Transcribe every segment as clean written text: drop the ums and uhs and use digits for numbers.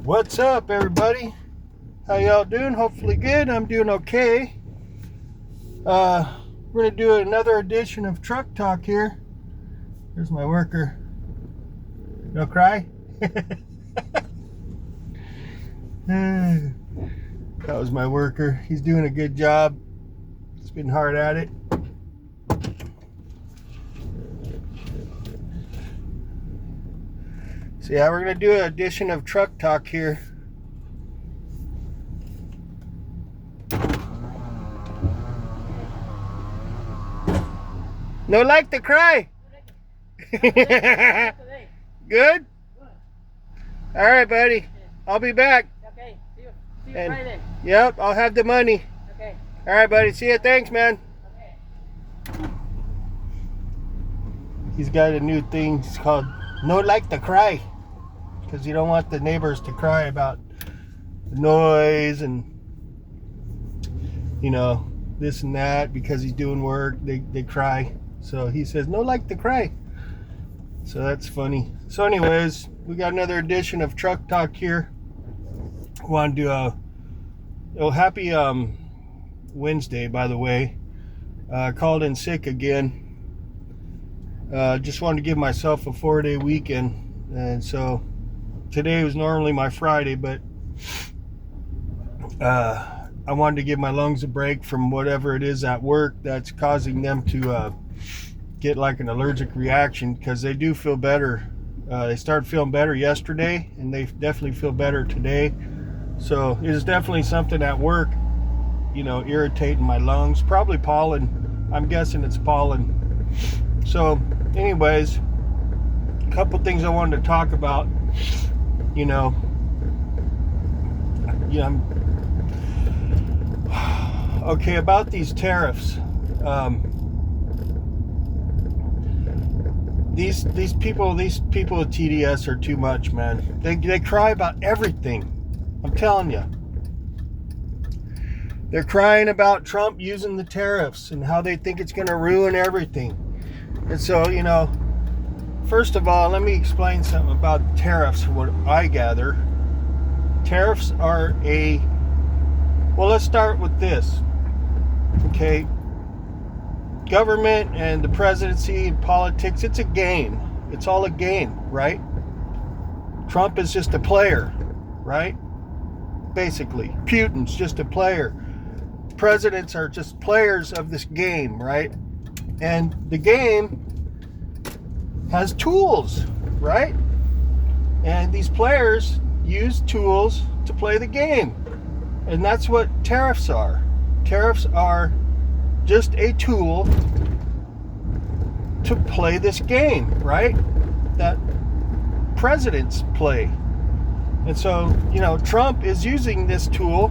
What's up, everybody? How y'all doing? Hopefully good. I'm doing okay. We're gonna do another edition of Truck Talk here. There's my worker. No cry? That was my worker. He's doing a good job. He's been hard at it. So yeah, we're gonna do an edition of Truck Talk here. No like to cry. Good? All right, buddy. I'll be back. Okay. See you Friday. Yep, I'll have the money. Okay. All right, buddy. See you. Thanks, man. Okay. He's got a new thing. It's called No Like to Cry. Because you don't want the neighbors to cry about the noise and, you know, this and that. Because he's doing work, they cry. So he says, no like to cry. So that's funny. So anyways, we got another edition of Truck Talk here. Want to do happy Wednesday, by the way. Called in sick again. Just wanted to give myself a 4-day weekend. And so today was normally my Friday, but I wanted to give my lungs a break from whatever it is at work that's causing them to get like an allergic reaction, because they do feel better. They started feeling better yesterday, and they definitely feel better today. So it is definitely something at work, you know, irritating my lungs. Probably pollen. I'm guessing it's pollen. So anyways, a couple things I wanted to talk about. Okay, about these tariffs. These people at TDS are too much, man. They cry about everything. I'm telling you. They're crying about Trump using the tariffs and how they think it's going to ruin everything. And so, first of all, let me explain something about tariffs, what I gather. Tariffs are well, let's start with this. Okay? Government and the presidency and politics, it's a game. It's all a game, right? Trump is just a player, right? Basically, Putin's just a player. Presidents are just players of this game, right? And the game has tools, right? And these players use tools to play the game. And that's what tariffs are. Tariffs are just a tool to play this game, right? That presidents play. And so, Trump is using this tool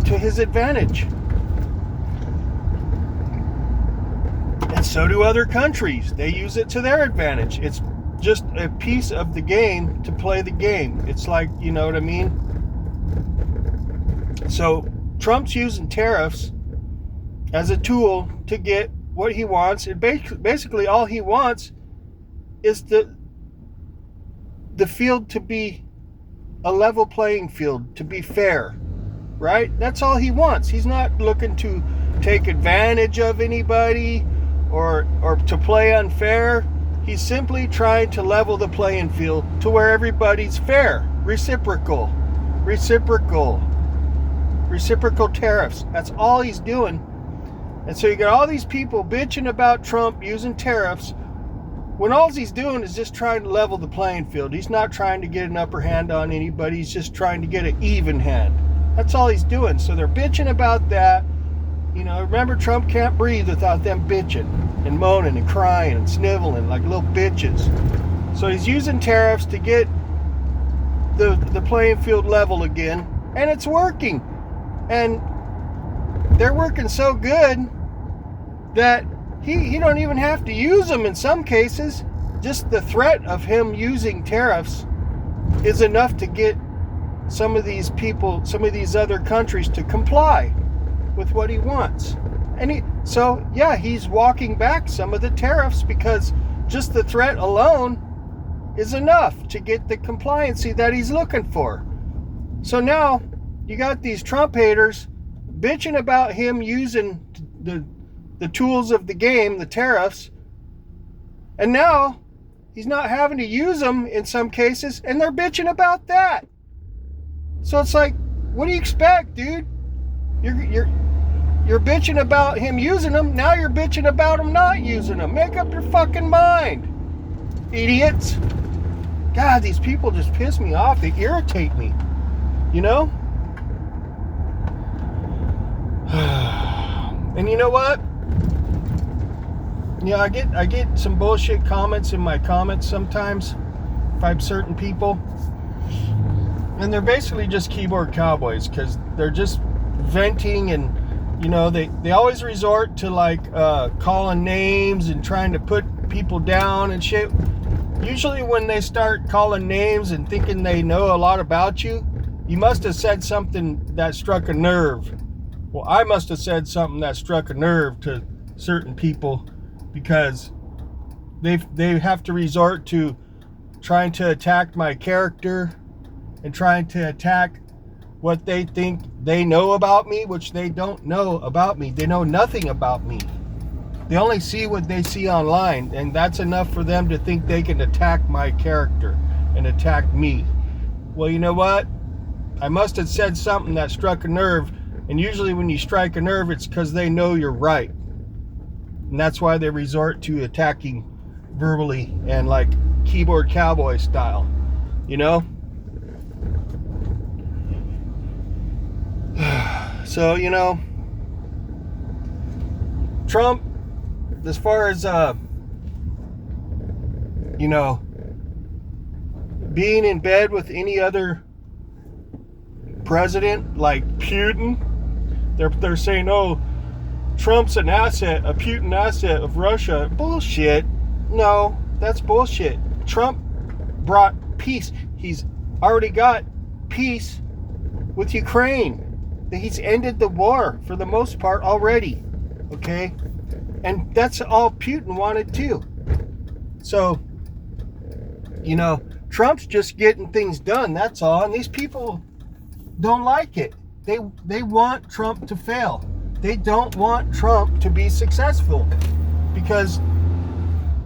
to his advantage. And so do other countries. They use it to their advantage. It's just a piece of the game to play the game. It's like, you know what I mean? So Trump's using tariffs as a tool to get what he wants. And basically all he wants is the field to be a level playing field, to be fair, right? That's all he wants. He's not looking to take advantage of anybody or to play unfair. He's simply trying to level the playing field to where everybody's fair. Reciprocal tariffs. That's all he's doing. And so you got all these people bitching about Trump using tariffs when all he's doing is just trying to level the playing field. He's not trying to get an upper hand on anybody. He's just trying to get an even hand. That's all he's doing. So they're bitching about that. Remember, Trump can't breathe without them bitching and moaning and crying and sniveling like little bitches. So he's using tariffs to get the playing field level again, and it's working. And they're working so good that he don't even have to use them in some cases. Just the threat of him using tariffs is enough to get some of these people, some of these other countries to comply with what he wants. And he's walking back some of the tariffs because just the threat alone is enough to get the compliancy that he's looking for. So now you got these Trump haters bitching about him using the tools of the game, the tariffs, and now he's not having to use them in some cases, and they're bitching about that. So it's like, what do you expect, dude? You're bitching about him using them. Now you're bitching about him not using them. Make up your fucking mind, idiots. God, these people just piss me off. They irritate me. You know? And you know what? Yeah, I get some bullshit comments in my comments sometimes by certain people. And they're basically just keyboard cowboys because they're just venting, and you know, they always resort to like calling names and trying to put people down and shit. Usually when they start calling names and thinking they know a lot about you, you must have said something that struck a nerve. Well, I must have said something that struck a nerve to certain people, because they have to resort to trying to attack my character and trying to attack what they think they know about me, which they don't know about me. They know nothing about me. They only see what they see online, and that's enough for them to think they can attack my character and attack me. Well, you know what? I must have said something that struck a nerve, and usually when you strike a nerve, it's because they know you're right. And that's why they resort to attacking verbally and like keyboard cowboy style, you know? So, you know, Trump, as far as, you know, being in bed with any other president like Putin, they're saying, oh, Trump's an asset, a Putin asset of Russia. Bullshit. No, that's bullshit. Trump brought peace. He's already got peace with Ukraine. He's ended the war for the most part already. Okay? And that's all Putin wanted too. So, you know, Trump's just getting things done, that's all. And these people don't like it. They want Trump to fail. They don't want Trump to be successful, because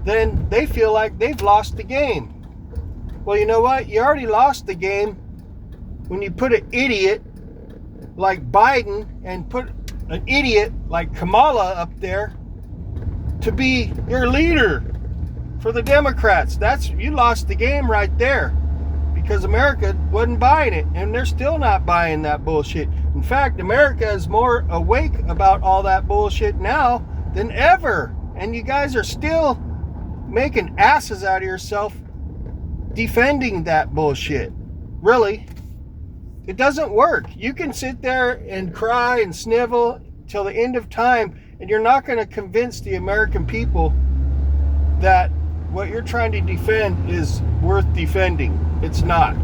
then they feel like they've lost the game. Well, you know what? You already lost the game when you put an idiot like Biden and put an idiot like Kamala up there to be your leader for the Democrats. You lost the game right there, because America wasn't buying it, and they're still not buying that bullshit. In fact, America is more awake about all that bullshit now than ever, and you guys are still making asses out of yourself defending that bullshit. Really, it doesn't work. You can sit there and cry and snivel till the end of time, and you're not going to convince the American people that what you're trying to defend is worth defending. It's not.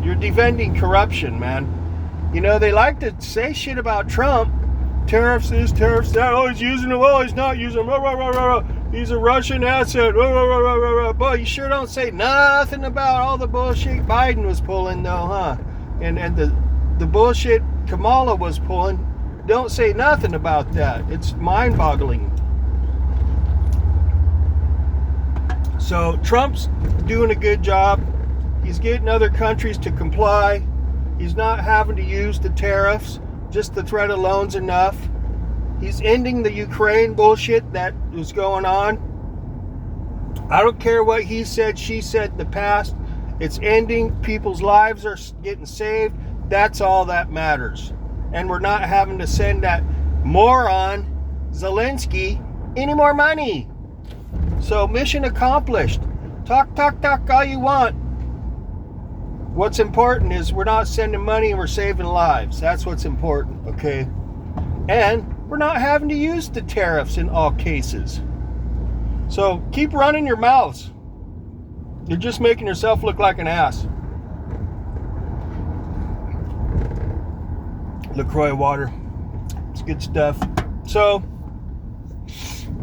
You're defending corruption, man. You know, they like to say shit about Trump. Tariffs this, tariffs that. Oh, he's using them. Oh, he's not using them. He's a Russian asset. Boy, you sure don't say nothing about all the bullshit Biden was pulling, though, huh? And the bullshit Kamala was pulling. Don't say nothing about that. It's mind-boggling. So Trump's doing a good job. He's getting other countries to comply. He's not having to use the tariffs. Just the threat alone's enough. He's ending the Ukraine bullshit that was going on. I don't care what he said, she said in the past. It's ending. People's lives are getting saved. That's all that matters. And we're not having to send that moron Zelensky any more money. So mission accomplished. Talk all you want. What's important is we're not sending money and we're saving lives. That's what's important, okay? And we're not having to use the tariffs in all cases. So keep running your mouths. You're just making yourself look like an ass. LaCroix water. It's good stuff. So,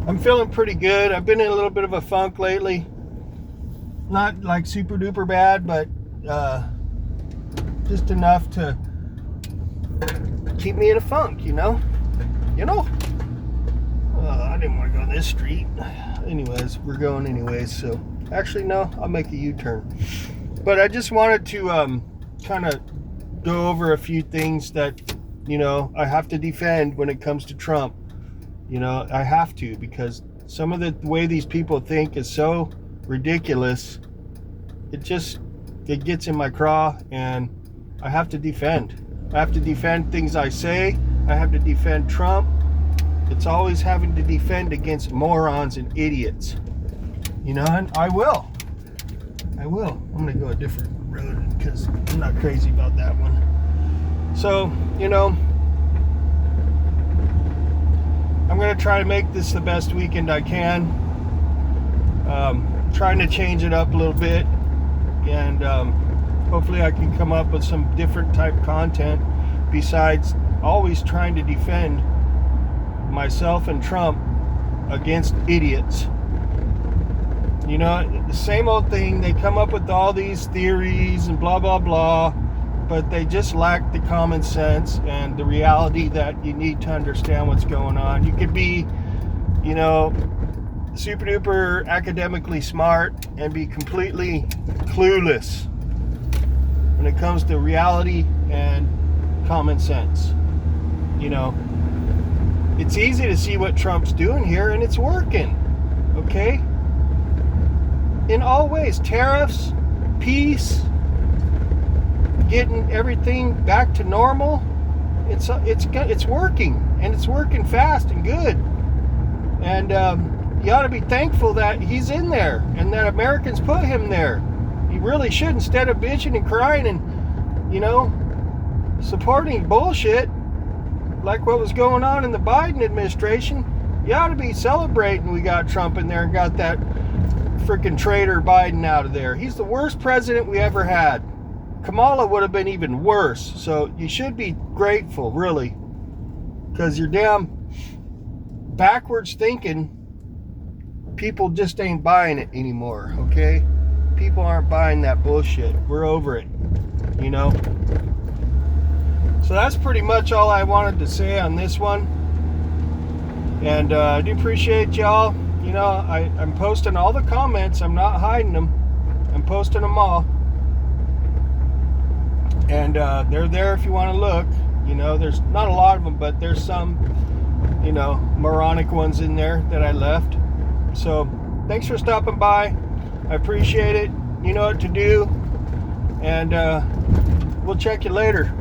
I'm feeling pretty good. I've been in a little bit of a funk lately. Not like super duper bad, but just enough to keep me in a funk, you know? I didn't want to go this street. Anyways, we're going anyways, so actually no, I'll make a U-turn. But I just wanted to kind of go over a few things that, I have to defend when it comes to Trump. I have to, because some of the way these people think is so ridiculous. It gets in my craw, and I have to defend. I have to defend things I say. I have to defend Trump. It's always having to defend against morons and idiots. And I will. I'm going to go a different road because I'm not crazy about that one. So, I'm going to try to make this the best weekend I can. Trying to change it up a little bit. And hopefully I can come up with some different type content besides always trying to defend myself and Trump against idiots. The same old thing. They come up with all these theories and blah blah blah, but they just lack the common sense and the reality that you need to understand what's going on. You could be super duper academically smart and be completely clueless when it comes to reality and common sense. It's easy to see what Trump's doing here, and it's working. Okay? In all ways, tariffs, peace, getting everything back to normal. It's working, and it's working fast and good. And you ought to be thankful that he's in there and that Americans put him there. You really should, instead of bitching and crying and supporting bullshit like what was going on in the Biden administration. You ought to be celebrating we got Trump in there and got that freaking traitor Biden out of there. He's the worst president we ever had. Kamala would have been even worse. So you should be grateful, really, because your damn backwards thinking people just ain't buying it anymore. Okay, people aren't buying that bullshit. We're over it. So that's pretty much all I wanted to say on this one. And I do appreciate y'all. I'm posting all the comments. I'm not hiding them. I'm posting them all. And they're there if you want to look. There's not a lot of them, but there's some, moronic ones in there that I left. So thanks for stopping by. I appreciate it. You know what to do. And we'll check you later.